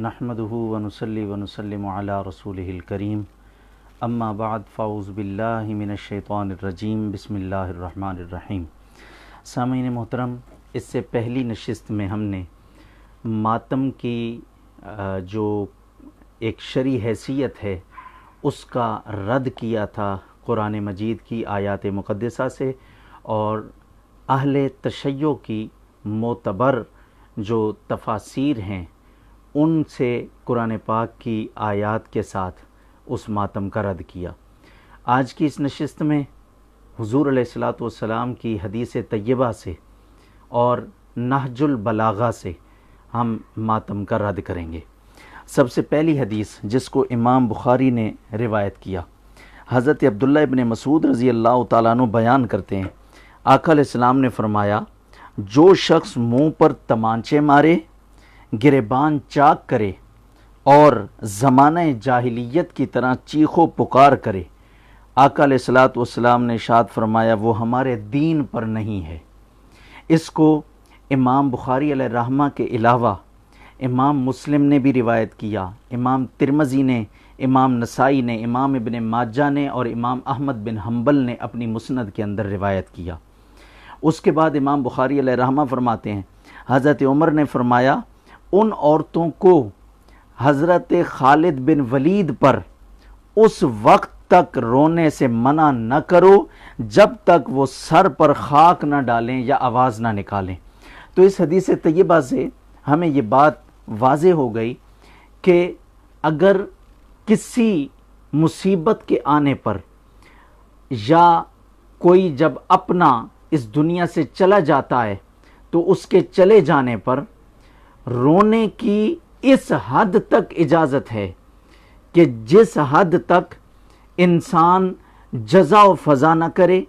نحمده ونصلي ونسلم على رسوله الكريم اما بعد فاعوذ باللہ من الشیطان الرجیم بسم اللہ الرحمن الرحیم۔ سامعین محترم، اس سے پہلی نشست میں ہم نے ماتم کی جو ایک شرعی حیثیت ہے اس کا رد کیا تھا قرآن مجید کی آیات مقدسہ سے، اور اہل تشیع کی معتبر جو تفاسیر ہیں ان سے قرآن پاک کی آیات کے ساتھ اس ماتم کا رد کیا۔ آج کی اس نشست میں حضور علیہ الصلاۃ والسلام کی حدیث طیبہ سے اور نہج البلاغہ سے ہم ماتم کا رد کریں گے۔ سب سے پہلی حدیث جس کو امام بخاری نے روایت کیا، حضرت عبداللہ ابن مسعود رضی اللہ تعالیٰ عنہ بیان کرتے ہیں، آقا علیہ السلام نے فرمایا، جو شخص منہ پر تمانچے مارے، گریبان چاک کرے اور زمانہ جاہلیت کی طرح چیخ و پکار کرے، آقا علیہ الصلاۃ والسلام نے ارشاد فرمایا وہ ہمارے دین پر نہیں ہے۔ اس کو امام بخاری علیہ الرحمہ کے علاوہ امام مسلم نے بھی روایت کیا، امام ترمذی نے، امام نسائی نے، امام ابن ماجہ نے اور امام احمد بن حنبل نے اپنی مسند کے اندر روایت کیا۔ اس کے بعد امام بخاری علیہ الرحمہ فرماتے ہیں، حضرت عمر نے فرمایا ان عورتوں کو حضرت خالد بن ولید پر اس وقت تک رونے سے منع نہ کرو جب تک وہ سر پر خاک نہ ڈالیں یا آواز نہ نکالیں۔ تو اس حدیث طیبہ سے ہمیں یہ بات واضح ہو گئی کہ اگر کسی مصیبت کے آنے پر یا کوئی جب اپنا اس دنیا سے چلا جاتا ہے تو اس کے چلے جانے پر رونے کی اس حد تک اجازت ہے کہ جس حد تک انسان جزا و فضا نہ کرے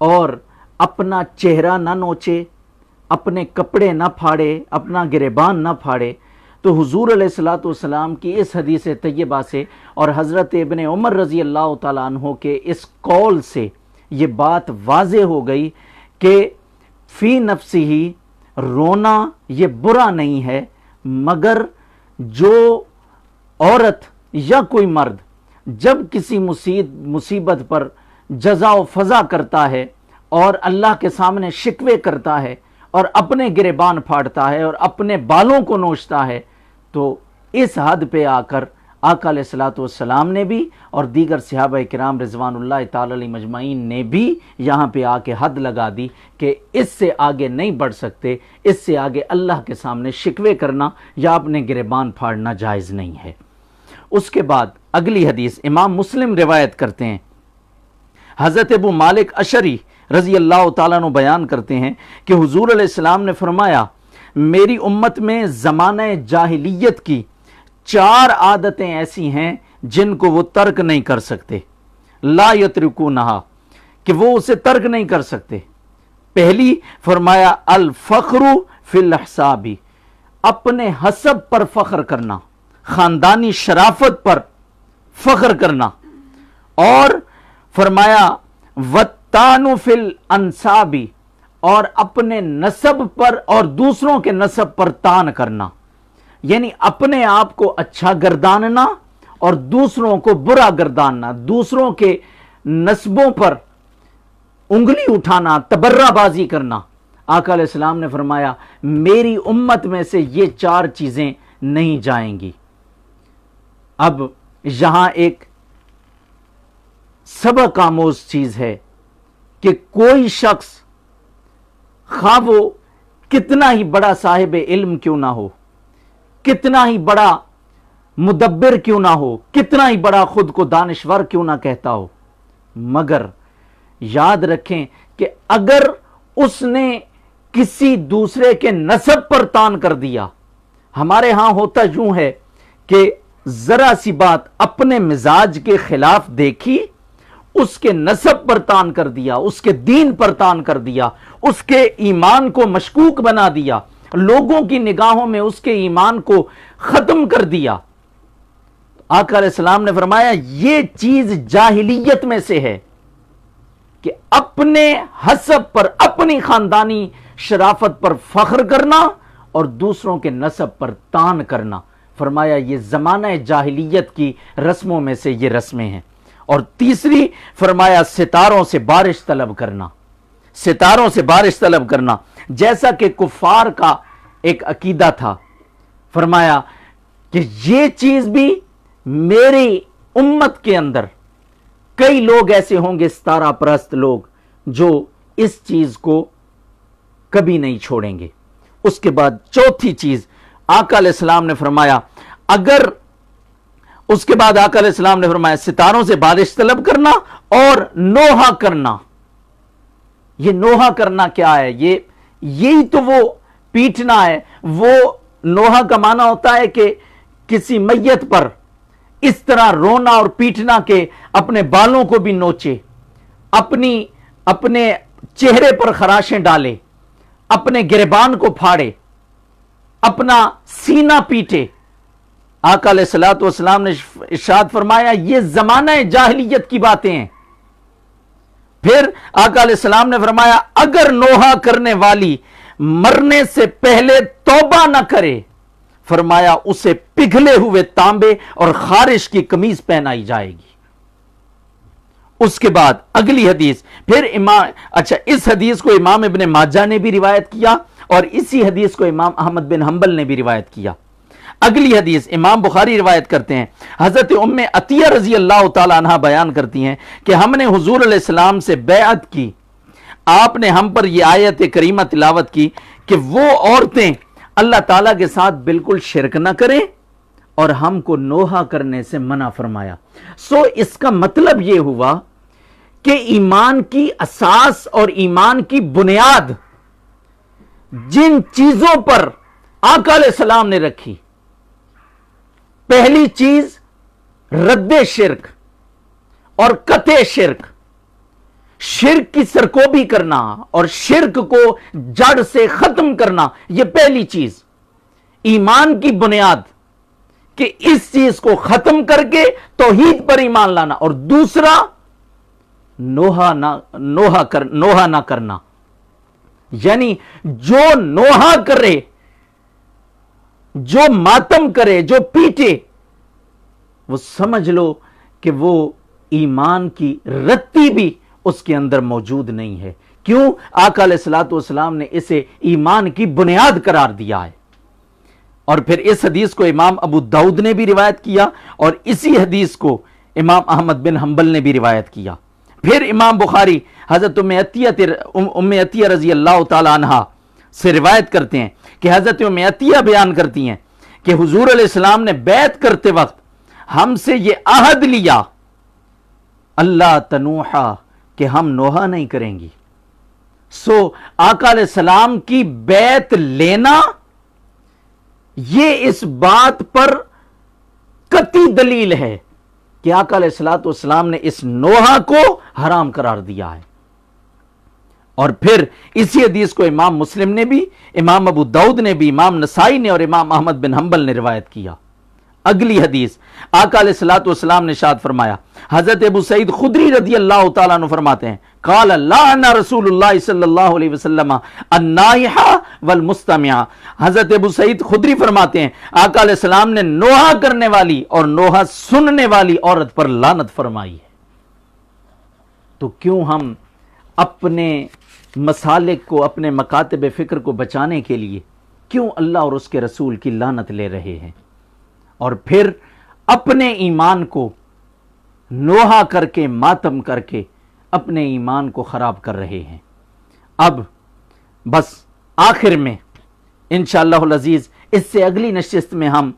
اور اپنا چہرہ نہ نوچے، اپنے کپڑے نہ پھاڑے، اپنا گریبان نہ پھاڑے۔ تو حضور علیہ الصلاۃ والسلام کی اس حدیث طیبہ سے اور حضرت ابن عمر رضی اللہ تعالیٰ عنہ کے اس قول سے یہ بات واضح ہو گئی کہ فی نفسی ہی رونا یہ برا نہیں ہے، مگر جو عورت یا کوئی مرد جب کسی مصیبت پر جزا و فضا کرتا ہے اور اللہ کے سامنے شکوے کرتا ہے اور اپنے گریبان پھاڑتا ہے اور اپنے بالوں کو نوچتا ہے، تو اس حد پہ آ کر آقا علیہ الصلاۃ والسلام نے بھی اور دیگر صحابہ کرام رضوان اللہ تعالی علیہ مجمعین نے بھی یہاں پہ آ کے حد لگا دی کہ اس سے آگے نہیں بڑھ سکتے، اس سے آگے اللہ کے سامنے شکوے کرنا یا اپنے گریبان پھاڑنا جائز نہیں ہے۔ اس کے بعد اگلی حدیث امام مسلم روایت کرتے ہیں، حضرت ابو مالک اشعری رضی اللہ تعالیٰ عنہ بیان کرتے ہیں کہ حضور علیہ السلام نے فرمایا میری امت میں زمانہ جاہلیت کی 4 عادتیں ایسی ہیں جن کو وہ ترک نہیں کر سکتے، لا یترکونہا، کہ وہ اسے ترک نہیں کر سکتے۔ پہلی فرمایا الفخر فی الاحساب، اپنے حسب پر فخر کرنا، خاندانی شرافت پر فخر کرنا، اور فرمایا والطعن فی الانساب، اور اپنے نسب پر اور دوسروں کے نسب پر طعن کرنا، یعنی اپنے آپ کو اچھا گرداننا اور دوسروں کو برا گرداننا، دوسروں کے نسبوں پر انگلی اٹھانا، تبرہ بازی کرنا۔ آقا علیہ السلام نے فرمایا میری امت میں سے یہ 4 چیزیں نہیں جائیں گی۔ اب یہاں ایک سبق آموز چیز ہے کہ کوئی شخص خواہ وہ کتنا ہی بڑا صاحب علم کیوں نہ ہو، کتنا ہی بڑا مدبر کیوں نہ ہو، کتنا ہی بڑا خود کو دانشور کیوں نہ کہتا ہو، مگر یاد رکھیں کہ اگر اس نے کسی دوسرے کے نسب پر طعن کر دیا، ہمارے ہاں ہوتا یوں ہے کہ ذرا سی بات اپنے مزاج کے خلاف دیکھی، اس کے نسب پر طعن کر دیا، اس کے دین پر طعن کر دیا، اس کے ایمان کو مشکوک بنا دیا، لوگوں کی نگاہوں میں اس کے ایمان کو ختم کر دیا۔ آقا علیہ السلام نے فرمایا یہ چیز جاہلیت میں سے ہے کہ اپنے حسب پر، اپنی خاندانی شرافت پر فخر کرنا اور دوسروں کے نسب پر طعن کرنا۔ فرمایا یہ زمانہ جاہلیت کی رسموں میں سے یہ رسمیں ہیں۔ اور تیسری فرمایا ستاروں سے بارش طلب کرنا، ستاروں سے بارش طلب کرنا، جیسا کہ کفار کا ایک عقیدہ تھا۔ فرمایا کہ یہ چیز بھی میری امت کے اندر کئی لوگ ایسے ہوں گے ستارہ پرست لوگ جو اس چیز کو کبھی نہیں چھوڑیں گے۔ اس کے بعد چوتھی چیز آقا علیہ السلام نے فرمایا اس کے بعد آقا علیہ السلام نے فرمایا ستاروں سے بارش طلب کرنا اور نوحہ کرنا۔ یہ نوحہ کرنا کیا ہے؟ یہی تو وہ پیٹنا ہے۔ وہ نوحہ کا معنی ہوتا ہے کہ کسی میت پر اس طرح رونا اور پیٹنا کہ اپنے بالوں کو بھی نوچے، اپنے چہرے پر خراشیں ڈالے، اپنے گریبان کو پھاڑے، اپنا سینہ پیٹے۔ آقا علیہ الصلوۃ والسلام نے ارشاد فرمایا یہ زمانہ جاہلیت کی باتیں ہیں۔ پھر آقا علیہ السلام نے فرمایا اگر نوحہ کرنے والی مرنے سے پہلے توبہ نہ کرے، فرمایا اسے پگھلے ہوئے تانبے اور خارش کی قمیض پہنائی جائے گی۔ اس کے بعد اگلی حدیث پھر اس حدیث کو امام ابن ماجہ نے بھی روایت کیا اور اسی حدیث کو امام احمد بن حنبل نے بھی روایت کیا۔ اگلی حدیث امام بخاری روایت کرتے ہیں، حضرت ام عطیہ رضی اللہ تعالی عنہ بیان کرتی ہیں کہ ہم نے حضور علیہ السلام سے بیعت کی، آپ نے ہم پر یہ آیت کریمہ تلاوت کی کہ وہ عورتیں اللہ تعالیٰ کے ساتھ بالکل شرک نہ کریں اور ہم کو نوحہ کرنے سے منع فرمایا۔ اس کا مطلب یہ ہوا کہ ایمان کی اساس اور ایمان کی بنیاد جن چیزوں پر آقا علیہ السلام نے رکھی، پہلی چیز رد شرک اور قطع شرک، شرک کی سرکوبی کرنا اور شرک کو جڑ سے ختم کرنا، یہ پہلی چیز ایمان کی بنیاد کہ اس چیز کو ختم کر کے توحید پر ایمان لانا، اور دوسرا نوحہ نہ کرنا، یعنی جو نوحہ کرے، جو ماتم کرے، جو پیٹے، وہ سمجھ لو کہ وہ ایمان کی رتی بھی اس کے اندر موجود نہیں ہے۔ کیوں؟ آقا علیہ الصلوۃ والسلام نے اسے ایمان کی بنیاد قرار دیا ہے۔ اور پھر اس حدیث کو امام ابو داؤد نے بھی روایت کیا اور اسی حدیث کو امام احمد بن حنبل نے بھی روایت کیا۔ پھر امام بخاری حضرت ام عطیہ رضی اللہ تعالی عنہ سے روایت کرتے ہیں کہ حضرت ام عطیہ بیان کرتی ہیں کہ حضور علیہ السلام نے بیعت کرتے وقت ہم سے یہ عہد لیا اللہ تنوحا کہ ہم نوحہ نہیں کریں گی۔ آقا علیہ السلام کی بیعت لینا یہ اس بات پر قطعی دلیل ہے کہ آقا علیہ الصلوۃ والسلام نے اس نوحہ کو حرام قرار دیا ہے۔ اور پھر اسی حدیث کو امام مسلم نے بھی، امام ابو داؤد نے بھی، امام نسائی نے اور امام احمد بن حنبل نے روایت کیا۔ اگلی حدیث آقا علیہ الصلوۃ والسلام نے ارشاد فرمایا، حضرت ابو سعید خدری رضی اللہ تعالیٰ عنہ فرماتے ہیں قال لعن رسول اللہ صلی اللہ علیہ وسلم النائحہ والمستمعہ۔ حضرت ابو سعید خدری فرماتے ہیں آقا علیہ السلام نے نوحہ کرنے والی اور نوحہ سننے والی عورت پر لعنت فرمائی ہے۔ تو کیوں ہم اپنے مسالک کو، اپنے مکاتب فکر کو بچانے کے لیے کیوں اللہ اور اس کے رسول کی لعنت لے رہے ہیں اور پھر اپنے ایمان کو نوحہ کر کے، ماتم کر کے اپنے ایمان کو خراب کر رہے ہیں؟ اب بس آخر میں انشاءاللہ العزیز اس سے اگلی نشست میں ہم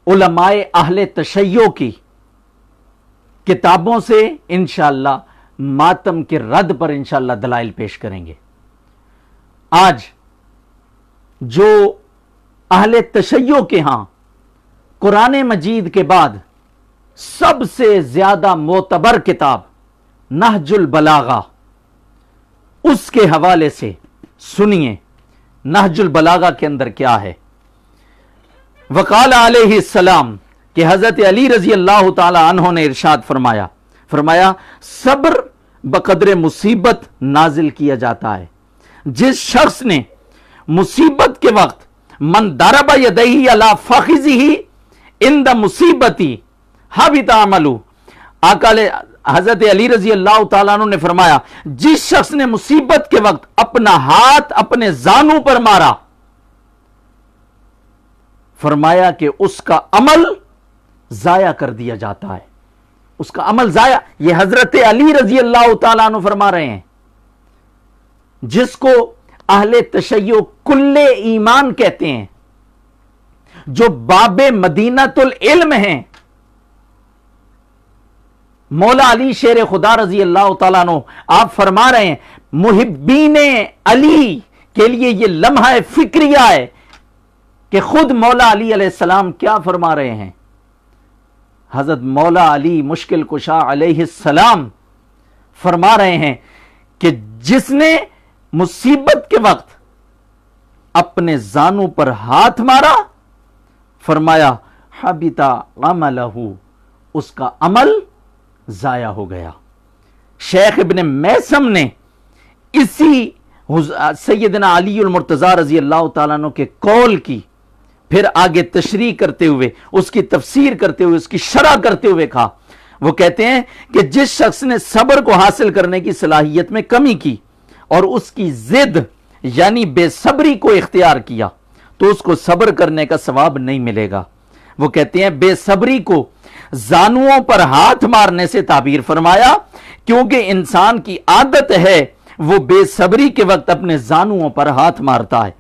علماء اہل تشیع کی کتابوں سے انشاءاللہ ماتم کے رد پر انشاءاللہ دلائل پیش کریں گے۔ آج جو اہل تشیع کے ہاں قرآن مجید کے بعد سب سے زیادہ معتبر کتاب نہج البلاغہ، اس کے حوالے سے سنیے نہج البلاغہ کے اندر کیا ہے۔ وقال علیہ السلام کہ حضرت علی رضی اللہ تعالی عنہ نے ارشاد فرمایا صبر بقدر مصیبت نازل کیا جاتا ہے۔ جس شخص نے مصیبت کے وقت من ضرب یدیہ علی فخذہ عند مصیبتی حبط عملہ. آقا حضرت علی رضی اللہ تعالیٰ عنہ نے فرمایا جس شخص نے مصیبت کے وقت اپنا ہاتھ اپنے زانوں پر مارا، فرمایا کہ اس کا عمل ضائع کر دیا جاتا ہے. اس کا عمل ضائع، یہ حضرت علی رضی اللہ تعالیٰ عنہ فرما رہے ہیں، جس کو اہل تشیع کل ایمان کہتے ہیں، جو باب مدینۃ العلم ہیں. مولا علی شیر خدا رضی اللہ تعالیٰ عنہ آپ فرما رہے ہیں محبین علی کے لیے یہ لمحہ فکریہ ہے کہ خود مولا علی علیہ السلام کیا فرما رہے ہیں. حضرت مولا علی مشکل کشا علیہ السلام فرما رہے ہیں کہ جس نے مصیبت کے وقت اپنے زانوں پر ہاتھ مارا، فرمایا حبط عملہ، اس کا عمل ضائع ہو گیا. شیخ ابن میثم نے اسی سیدنا علی المرتضی رضی اللہ تعالیٰ عنہ کے قول کی پھر آگے تشریح کرتے ہوئے، اس کی تفسیر کرتے ہوئے، اس کی شرح کرتے ہوئے کہا، وہ کہتے ہیں کہ جس شخص نے صبر کو حاصل کرنے کی صلاحیت میں کمی کی اور اس کی ضد یعنی بے صبری کو اختیار کیا تو اس کو صبر کرنے کا ثواب نہیں ملے گا. وہ کہتے ہیں بے صبری کو زانوؤں پر ہاتھ مارنے سے تعبیر فرمایا کیونکہ انسان کی عادت ہے وہ بے صبری کے وقت اپنے زانوؤں پر ہاتھ مارتا ہے.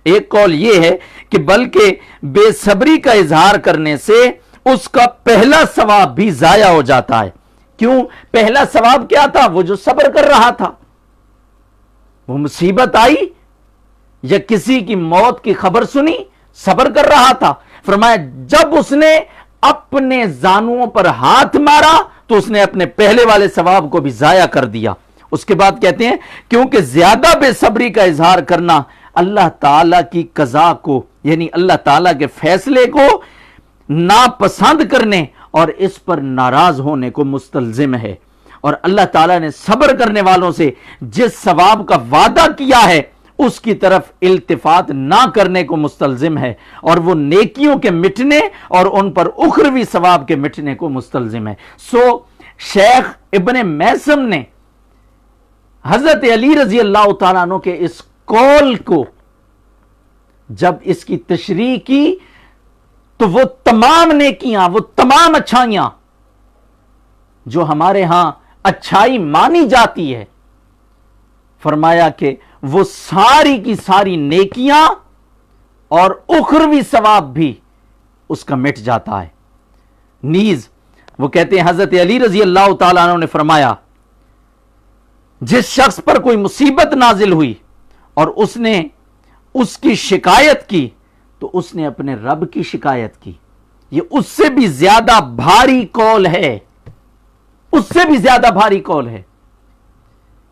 ایک قول یہ ہے کہ بلکہ بے صبری کا اظہار کرنے سے اس کا پہلا ثواب بھی ضائع ہو جاتا ہے. کیوں؟ پہلا ثواب کیا تھا؟ وہ جو صبر کر رہا تھا. وہ مصیبت آئی یا کسی کی موت کی خبر سنی، صبر کر رہا تھا. فرمایا جب اس نے اپنے زانوؤں پر ہاتھ مارا تو اس نے اپنے پہلے والے ثواب کو بھی ضائع کر دیا. اس کے بعد کہتے ہیں کیونکہ زیادہ بے صبری کا اظہار کرنا اللہ تعالیٰ کی قضا کو یعنی اللہ تعالیٰ کے فیصلے کو ناپسند کرنے اور اس پر ناراض ہونے کو مستلزم ہے، اور اللہ تعالیٰ نے صبر کرنے والوں سے جس ثواب کا وعدہ کیا ہے اس کی طرف التفات نہ کرنے کو مستلزم ہے، اور وہ نیکیوں کے مٹنے اور ان پر اخروی ثواب کے مٹنے کو مستلزم ہے. سو شیخ ابن میثم نے حضرت علی رضی اللہ تعالیٰ عنہ کے اس قول کو جب اس کی تشریح کی تو وہ تمام نیکیاں، وہ تمام اچھائیاں جو ہمارے ہاں اچھائی مانی جاتی ہے، فرمایا کہ وہ ساری کی ساری نیکیاں اور اخروی ثواب بھی اس کا مٹ جاتا ہے. نیز وہ کہتے ہیں حضرت علی رضی اللہ تعالیٰ عنہ نے فرمایا جس شخص پر کوئی مصیبت نازل ہوئی اور اس نے اس کی شکایت کی تو اس نے اپنے رب کی شکایت کی. یہ اس سے بھی زیادہ بھاری قول ہے، اس سے بھی زیادہ بھاری قول ہے.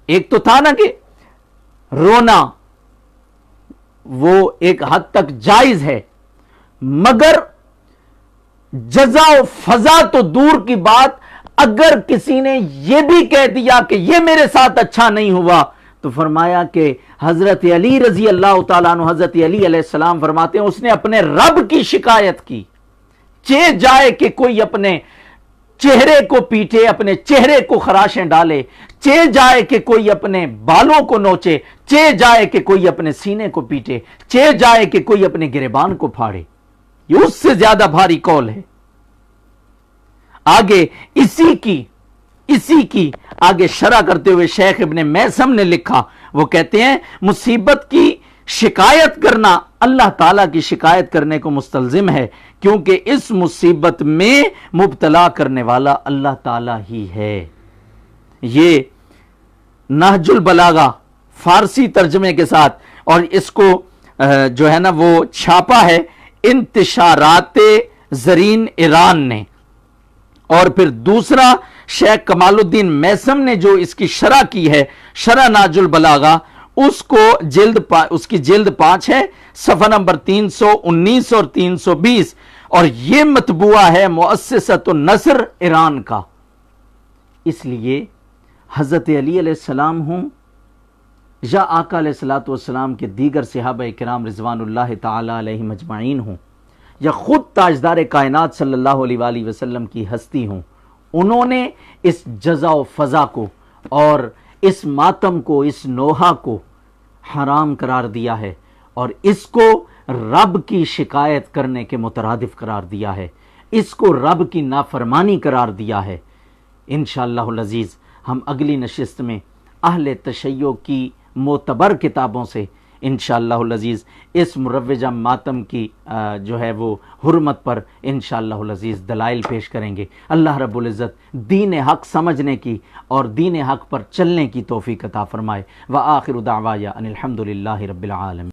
ایک تو تھا نا کہ رونا وہ ایک حد تک جائز ہے، مگر جزا و فضا تو دور کی بات، اگر کسی نے یہ بھی کہہ دیا کہ یہ میرے ساتھ اچھا نہیں ہوا تو فرمایا کہ حضرت علی رضی اللہ تعالیٰ عنہ، حضرت علی علیہ السلام فرماتے ہیں اس نے اپنے رب کی شکایت کی. چہ جائے کہ کوئی اپنے چہرے کو پیٹے، اپنے چہرے کو خراشیں ڈالے، چہ جائے کہ کوئی اپنے بالوں کو نوچے، چہ جائے کہ کوئی اپنے سینے کو پیٹے، چہ جائے کہ کوئی اپنے گریبان کو پھاڑے. یہ اس سے زیادہ بھاری قول ہے. آگے اسی کی آگے شرح کرتے ہوئے شیخ ابن میثم نے لکھا، وہ کہتے ہیں مصیبت کی شکایت کرنا اللہ تعالیٰ کی شکایت کرنے کو مستلزم ہے کیونکہ اس مصیبت میں مبتلا کرنے والا اللہ تعالیٰ ہی ہے. یہ نہج البلاغہ فارسی ترجمے کے ساتھ، اور اس کو جو ہے نا وہ چھاپا ہے انتشارات زرین ایران نے. اور پھر دوسرا شیخ کمال الدین میثم نے جو اس کی شرح کی ہے، شرح نہج البلاغہ، اس کی جلد 5 ہے، صفحہ نمبر 319 اور 320، اور یہ مطبوعہ ہے مؤسسۃ النصر ایران کا. اس لیے حضرت علی علیہ السلام ہوں یا آقا علیہ الصلوۃ والسلام کے دیگر صحابہ کرام رضوان اللہ تعالی علیہم اجمعین ہوں، یا خود تاجدار کائنات صلی اللہ علیہ وآلہ وسلم کی ہستی ہوں، انہوں نے اس جزا و فضا کو اور اس ماتم کو، اس نوحہ کو حرام قرار دیا ہے، اور اس کو رب کی شکایت کرنے کے مترادف قرار دیا ہے، اس کو رب کی نافرمانی قرار دیا ہے۔ انشاءاللہ العزیز ہم اگلی نشست میں اہل تشیع کی معتبر کتابوں سے انشاءاللہ العزیز اس مروجہ ماتم کی جو ہے وہ حرمت پر انشاءاللہ العزیز دلائل پیش کریں گے۔ اللہ رب العزت دین حق سمجھنے کی اور دین حق پر چلنے کی توفیق عطا فرمائے۔ وآخر دعوایا ان الحمد للہ رب العالمین۔